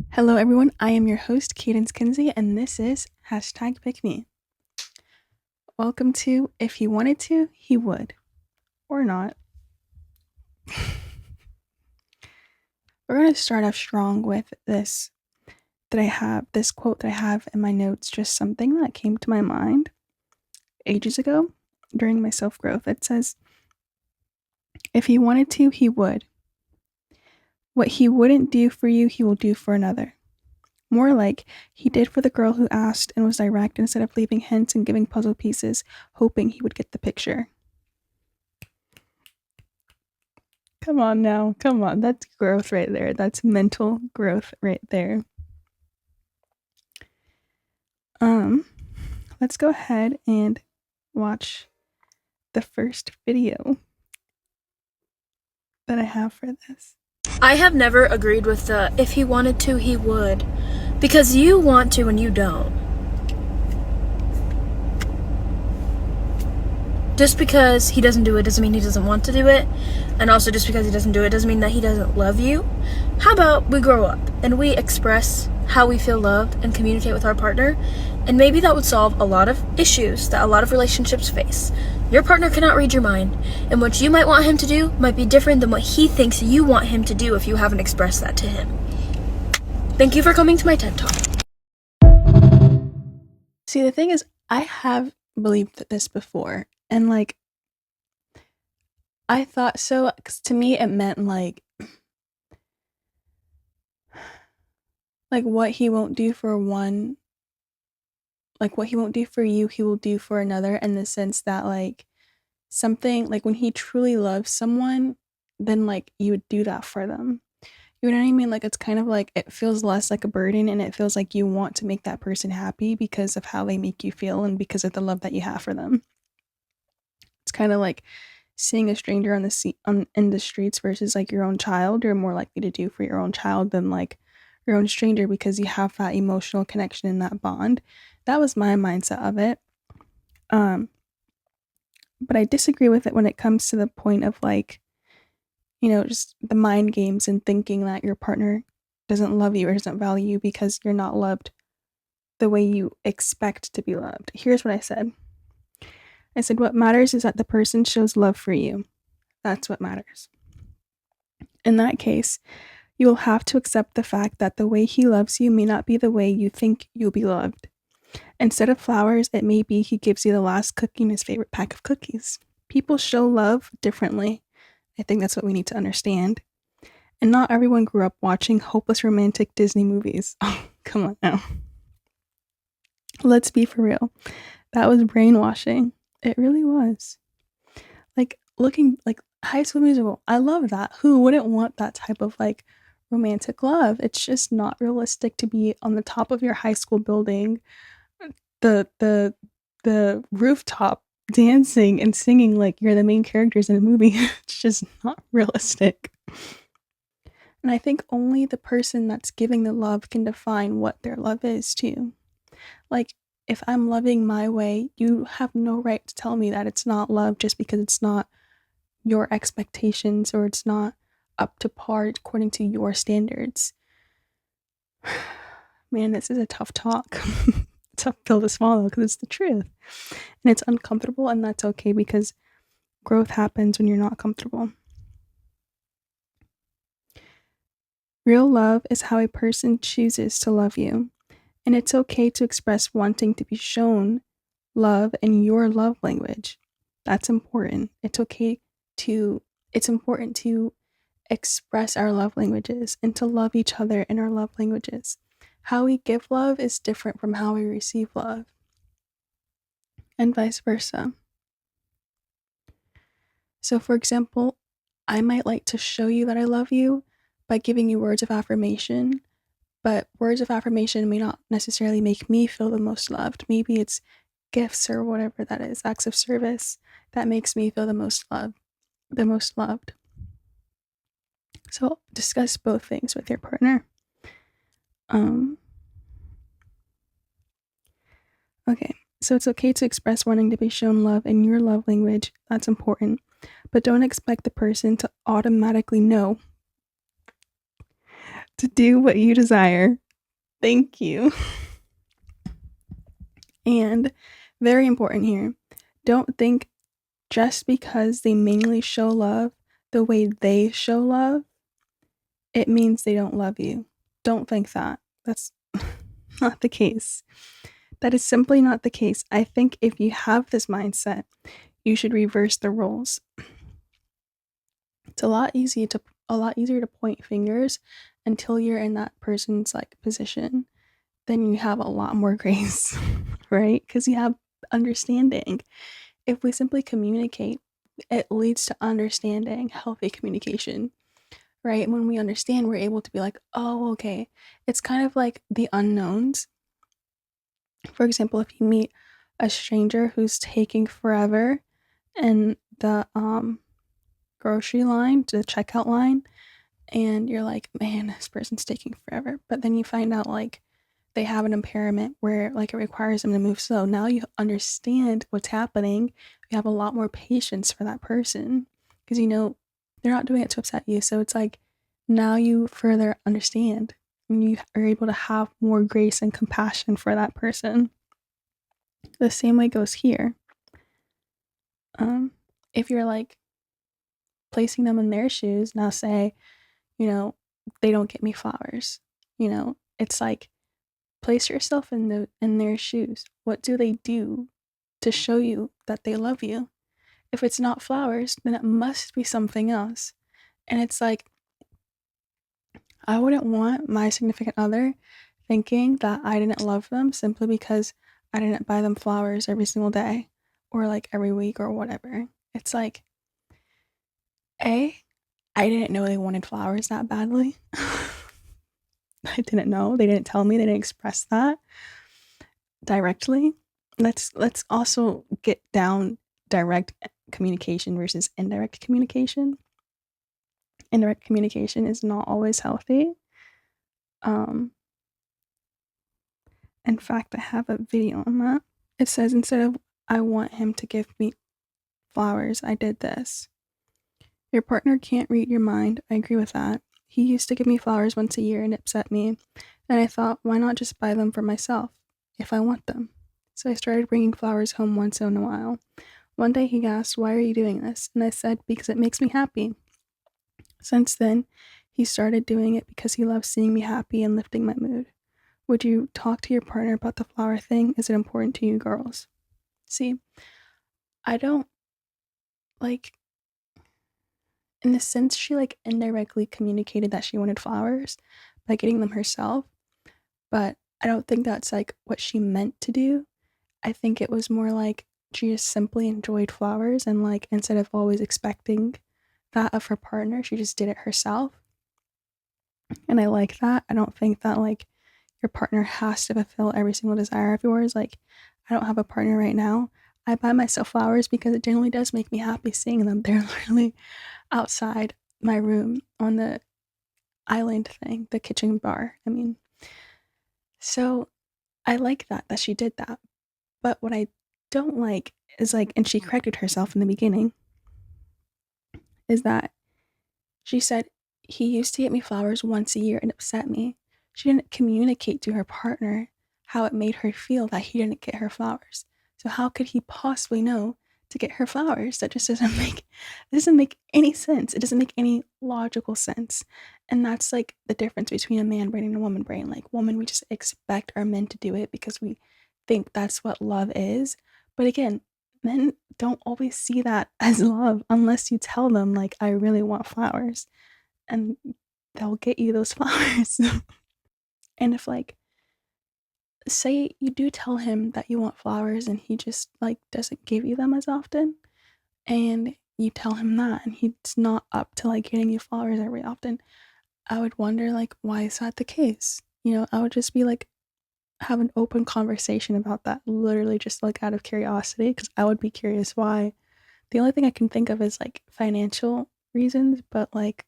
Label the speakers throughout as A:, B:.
A: Hello, everyone. I am your host, Cadence Kinsey, and this is hashtag Pick Me. Welcome to If He Wanted to, He Would, or not. We're going to start off strong with this quote that I have in my notes, just something that came to my mind ages ago during my self growth. It says, If he wanted to, he would. What he wouldn't do for you, he will do for another. More like, he did for the girl who asked and was direct instead of leaving hints and giving puzzle pieces, hoping he would get the picture. Come on now. Come on. That's growth right there. That's mental growth right there. Let's go ahead and watch the first video that I have for this.
B: I have never agreed with the if he wanted to, he would. Because you want to and you don't. Just because he doesn't do it doesn't mean he doesn't want to do it. And also just because he doesn't do it doesn't mean that he doesn't love you. How about we grow up and we express how we feel loved and communicate with our partner, and maybe that would solve a lot of issues that a lot of relationships face. Your partner cannot read your mind, and what you might want him to do might be different than what he thinks you want him to do if you haven't expressed that to him. Thank you for coming to my TED Talk.
A: See, the thing is, I have believed this before, and I thought so, because to me it meant what he won't do for one, what he won't do for you, he will do for another, in the sense that something when he truly loves someone, then you would do that for them. You know what I mean? It's kind of it feels less like a burden, and it feels like you want to make that person happy because of how they make you feel and because of the love that you have for them. It's kind of like seeing a stranger in the streets versus your own child. You're more likely to do for your own child than your own stranger, because you have that emotional connection and that bond. That was my mindset of it. But I disagree with it when it comes to the point of just the mind games and thinking that your partner doesn't love you or doesn't value you because you're not loved the way you expect to be loved. Here's what I said. I said, what matters is that the person shows love for you. That's what matters. In that case, you will have to accept the fact that the way he loves you may not be the way you think you'll be loved. Instead of flowers, it may be he gives you the last cookie in his favorite pack of cookies. People show love differently. I think that's what we need to understand. And not everyone grew up watching hopeless romantic Disney movies. Oh, come on now. Let's be for real. That was brainwashing. It really was. Looking High School Musical. I love that. Who wouldn't want that type of romantic love? It's just not realistic to be on the top of your high school building, the rooftop, dancing and singing like you're the main characters in a movie. It's just not realistic. And I think only the person that's giving the love can define what their love is too. If I'm loving my way, you have no right to tell me that it's not love just because it's not your expectations or it's not up to par according to your standards. Man, this is a tough talk. Tough pill to swallow because it's the truth. And it's uncomfortable, and that's okay because growth happens when you're not comfortable. Real love is how a person chooses to love you. And it's okay to express wanting to be shown love in your love language. That's important. It's important to express our love languages and to love each other in our love languages. How we give love is different from how we receive love, and vice versa. So, for example, I might like to show you that I love you by giving you words of affirmation, but words of affirmation may not necessarily make me feel the most loved. Maybe it's gifts or whatever that is, acts of service, that makes me feel the most loved. So discuss both things with your partner. Okay, so it's okay to express wanting to be shown love in your love language. That's important. But don't expect the person to automatically know to do what you desire. Thank you. And very important here, don't think just because they mainly show love the way they show love, it means they don't love you. Don't think that. That's not the case. That is simply not the case. I think if you have this mindset, you should reverse the roles. It's a lot easier to point fingers until you're in that person's like position. Then you have a lot more grace, right? Because you have understanding. If we simply communicate, it leads to understanding, healthy communication, right? When we understand, we're able to be like, oh, okay. It's kind of like the unknowns. For example, if you meet a stranger who's taking forever in the grocery line, to the checkout line, and you're like, man, this person's taking forever. But then you find out like they have an impairment where like it requires them to move slow. Now you understand what's happening. You have a lot more patience for that person because you know they're not doing it to upset you. So it's like now you further understand and you are able to have more grace and compassion for that person. The same way goes here. If you're like placing them in their shoes, now say, you know, they don't get me flowers. You know, it's like place yourself in their shoes. What do they do to show you that they love you? If it's not flowers, then it must be something else. And it's like I wouldn't want my significant other thinking that I didn't love them simply because I didn't buy them flowers every single day or like every week or whatever. It's like A, I didn't know they wanted flowers that badly. I didn't know. They didn't tell me. They didn't express that directly. Let's also get down direct communication versus indirect communication. Indirect communication is not always healthy. In fact, I have a video on that. It says instead of I want him to give me flowers, I did this. Your partner can't read your mind. I agree with that. He used to give me flowers once a year and it upset me. And I thought, why not just buy them for myself if I want them? So I started bringing flowers home once in a while. One day he asked, why are you doing this? And I said, because it makes me happy. Since then, he started doing it because he loves seeing me happy and lifting my mood. Would you talk to your partner about the flower thing? Is it important to you girls? See, I don't like, in the sense she like indirectly communicated that she wanted flowers by getting them herself, but I don't think that's like what she meant to do. I think it was more like she just simply enjoyed flowers and like instead of always expecting that of her partner, she just did it herself. And I like that. I don't think that like your partner has to fulfill every single desire of yours. Like, I don't have a partner right now. I buy myself flowers because it generally does make me happy seeing them. They're literally outside my room on the island thing, the kitchen bar. I mean, so I like that she did that. But what I don't like is like, and she corrected herself in the beginning, is that she said he used to get me flowers once a year and upset me. She didn't communicate to her partner how it made her feel that he didn't get her flowers. So how could he possibly know to get her flowers? That just doesn't make any sense. It doesn't make any logical sense. And that's like the difference between a man brain and a woman brain. Like woman, we just expect our men to do it because we think that's what love is. But again, men don't always see that as love unless you tell them like I really want flowers and they'll get you those flowers. And if like say you do tell him that you want flowers and he just like doesn't give you them as often and you tell him that and he's not up to like getting you flowers every often, I would wonder like why is that the case? You know, I would just be like have an open conversation about that, literally just like out of curiosity, because I would be curious why. The only thing I can think of is like financial reasons, but like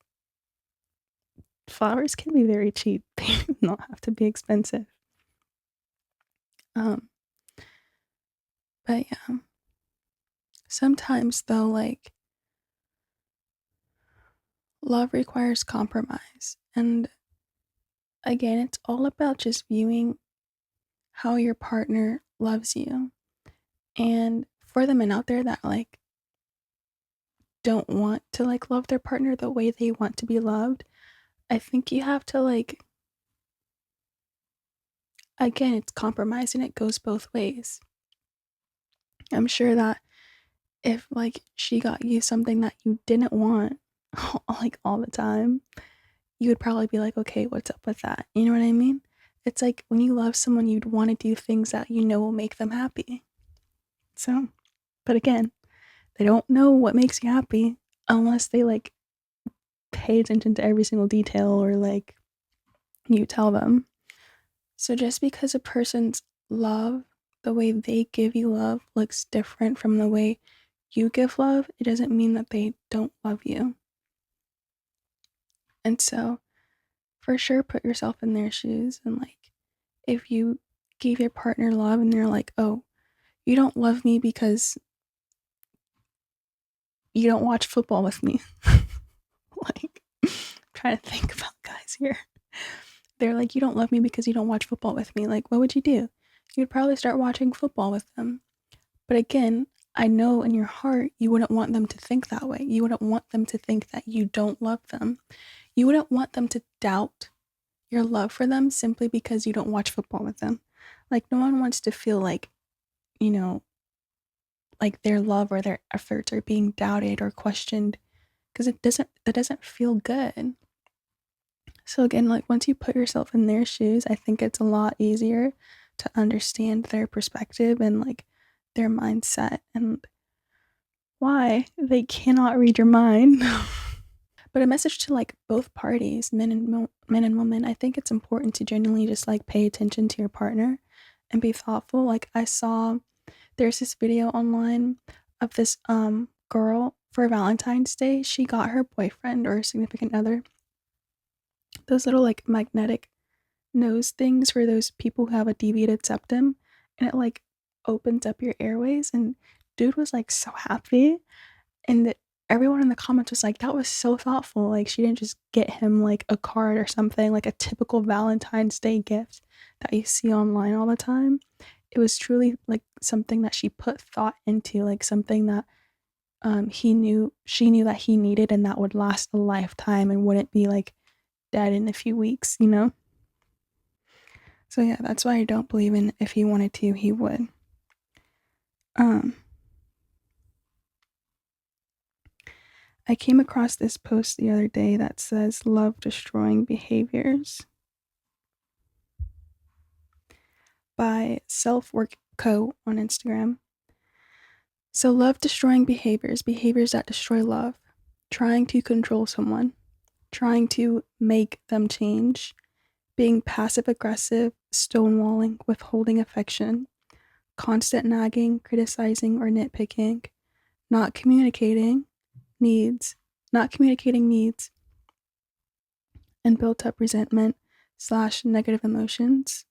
A: flowers can be very cheap. They do not have to be expensive. Um, but yeah. Sometimes though, like love requires compromise. And again, it's all about just viewing how your partner loves you. And for the men out there that like don't want to like love their partner the way they want to be loved, I think you have to like, again, it's compromise and it goes both ways. I'm sure that if like she got you something that you didn't want like all the time, you would probably be like, okay, what's up with that? You know what I mean? It's like when you love someone, you'd want to do things that you know will make them happy. So, but again, they don't know what makes you happy unless they like pay attention to every single detail or like you tell them. So just because a person's love, the way they give you love, looks different from the way you give love, it doesn't mean that they don't love you. And so, for sure, put yourself in their shoes. And like, if you gave your partner love and they're like, oh, you don't love me because you don't watch football with me. Like, I'm trying to think about guys here. They're like, you don't love me because you don't watch football with me. Like, what would you do? You'd probably start watching football with them. But again, I know in your heart you wouldn't want them to think that way. You wouldn't want them to think that you don't love them. You wouldn't want them to doubt your love for them simply because you don't watch football with them. Like, no one wants to feel like, you know, like their love or their efforts are being doubted or questioned because that doesn't feel good. So again, like once you put yourself in their shoes, I think it's a lot easier to understand their perspective and like their mindset and why they cannot read your mind. But a message to like both parties, men and women, I think it's important to genuinely just like pay attention to your partner and be thoughtful. Like I saw there's this video online of this girl for Valentine's Day. She got her boyfriend or significant other those little like magnetic nose things for those people who have a deviated septum, and it like opens up your airways. And dude was like so happy, and everyone in the comments was like, that was so thoughtful. Like she didn't just get him like a card or something, like a typical Valentine's Day gift that you see online all the time. It was truly like something that she put thought into, like something that she knew that he needed and that would last a lifetime and wouldn't be like dead in a few weeks, you know? So yeah, that's why I don't believe in if he wanted to, he would. I came across this post the other day that says love destroying behaviors by Self Work Co on Instagram. So love destroying behaviors that destroy love, trying to control someone, trying to make them change, being passive aggressive, stonewalling, withholding affection, constant nagging, criticizing, or nitpicking, not communicating needs, and built up resentment / negative emotions,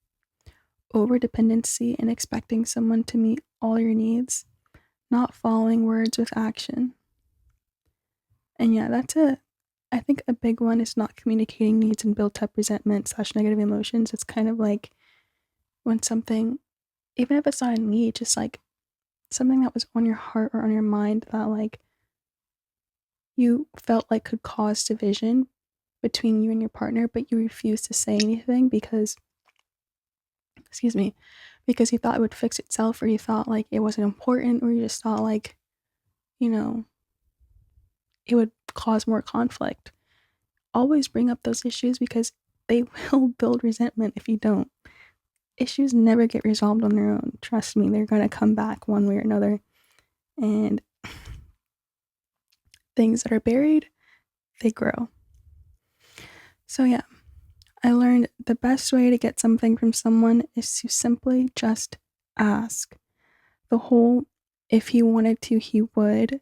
A: over dependency and expecting someone to meet all your needs, not following words with action. And yeah, I think a big one is not communicating needs and built up resentment / negative emotions. It's kind of like when something, even if it's not a need, just like something that was on your heart or on your mind that like you felt like could cause division between you and your partner, but you refused to say anything because you thought it would fix itself, or you thought like it wasn't important, or you just thought like, you know, it would cause more conflict. Always bring up those issues because they will build resentment if you don't. Issues never get resolved on their own. Trust me, they're going to come back one way or another. And things that are buried, they grow. So yeah, I learned the best way to get something from someone is to simply just ask. The whole, if he wanted to, he would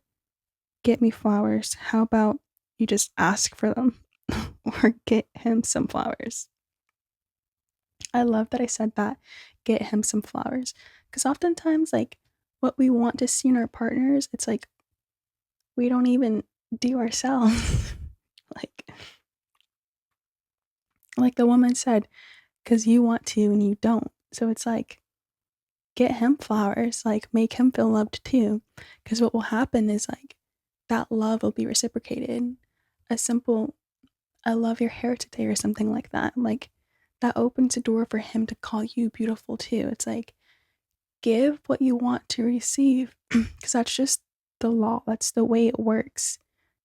A: get me flowers. How about you just ask for them or get him some flowers? I love that I said that. Get him some flowers. Because oftentimes, like, what we want to see in our partners, it's like we don't even do ourselves. Like, Like the woman said, because you want to and you don't. So it's like, get him flowers, like make him feel loved too. Because what will happen is like that love will be reciprocated. A simple, I love your hair today, or something like that. Like that opens a door for him to call you beautiful too. It's like, give what you want to receive, because that's just the law. That's the way it works.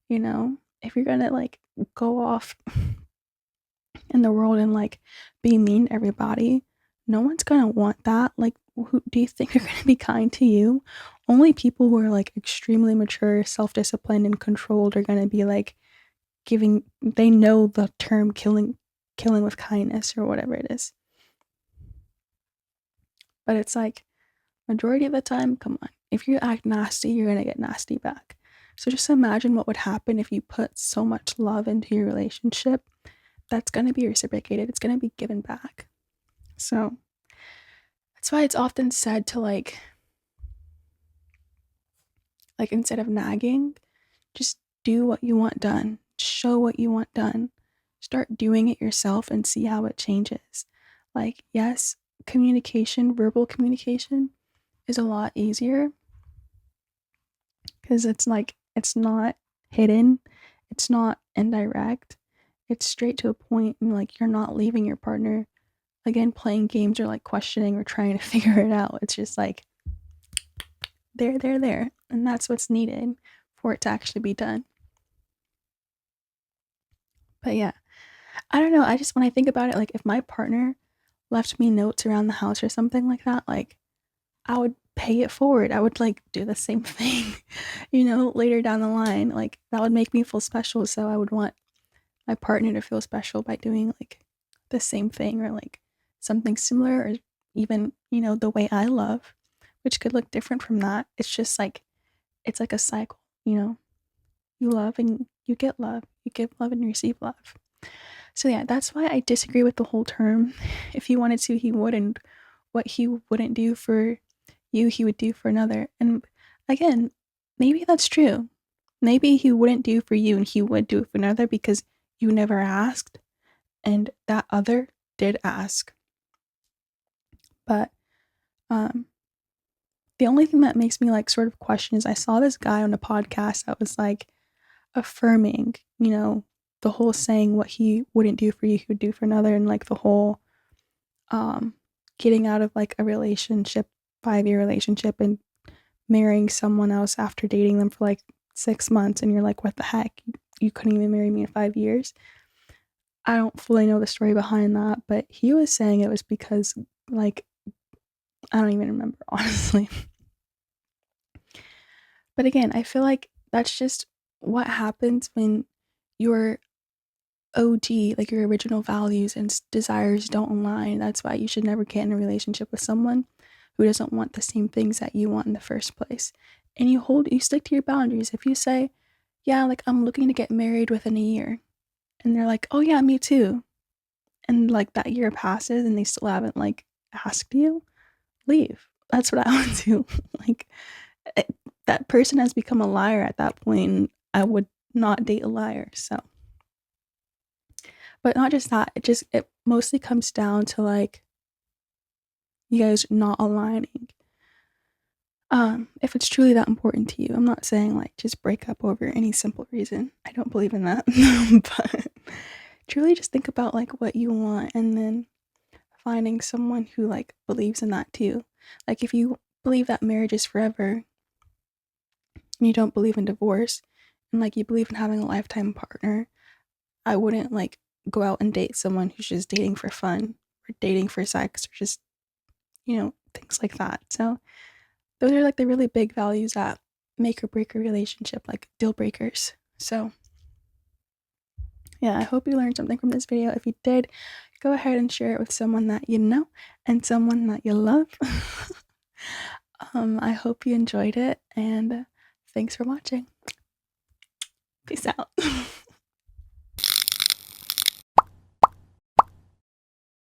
A: You know, if you're gonna like go off in the world and like be mean to everybody, no one's gonna want that. Like, who do you think are gonna be kind to you? Only people who are like extremely mature, self-disciplined, and controlled are gonna be like giving. They know the term killing with kindness, or whatever it is. But it's like, majority of the time, come on, if you act nasty, you're gonna get nasty back. So just imagine what would happen if you put so much love into your relationship. That's gonna be reciprocated. It's gonna be given back. So that's why it's often said to like instead of nagging, just do what you want done. Show what you want done. Start doing it yourself and see how it changes. Like, yes, communication, verbal communication is a lot easier because it's like, it's not hidden, it's not indirect, it's straight to a point, and like you're not leaving your partner again playing games or like questioning or trying to figure it out. It's just like, there, and that's what's needed for it to actually be done. But yeah, I don't know, I just, when I think about it, like if my partner left me notes around the house or something like that, like I would pay it forward. I would like do the same thing, later down the line. Like that would make me feel special. So I would want my partner to feel special by doing like the same thing, or like something similar, or even, the way I love, which could look different from that. It's just like, it's like a cycle, you love and you get love, you give love and you receive love. So yeah, that's why I disagree with the whole term. If he wanted to, he would, and what he wouldn't do for you, he would do for another. And again, maybe that's true. Maybe he wouldn't do for you and he would do it for another because you never asked and that other did ask. But the only thing that makes me like sort of question is, I saw this guy on a podcast that was like affirming, the whole saying what he wouldn't do for you, he would do for another, and like the whole getting out of like a relationship, 5-year relationship, and marrying someone else after dating them for like 6 months, and you're like, what the heck? You couldn't even marry me in 5 years. I don't fully know the story behind that, but he was saying it was because, like, I don't even remember, honestly. But again, I feel like that's just what happens when your OG, like your original values and desires don't align. That's why you should never get in a relationship with someone who doesn't want the same things that you want in the first place. And you stick to your boundaries. If you say, yeah, like I'm looking to get married within a year, and they're like, oh yeah, me too, and like that year passes and they still haven't like asked you, leave. That's what I would do. Like, that person has become a liar at that point, and I would not date a liar. So, but not just that, it mostly comes down to like you guys not aligning. If it's truly that important to you, I'm not saying like just break up over any simple reason. I don't believe in that. But truly just think about like what you want, and then finding someone who like believes in that too. Like if you believe that marriage is forever, and you don't believe in divorce, and like you believe in having a lifetime partner, I wouldn't like go out and date someone who's just dating for fun or dating for sex or just, things like that. So those are like the really big values that make or break a relationship, like deal breakers. So yeah, I hope you learned something from this video. If you did, go ahead and share it with someone that you know and someone that you love. I hope you enjoyed it, and thanks for watching. Peace out.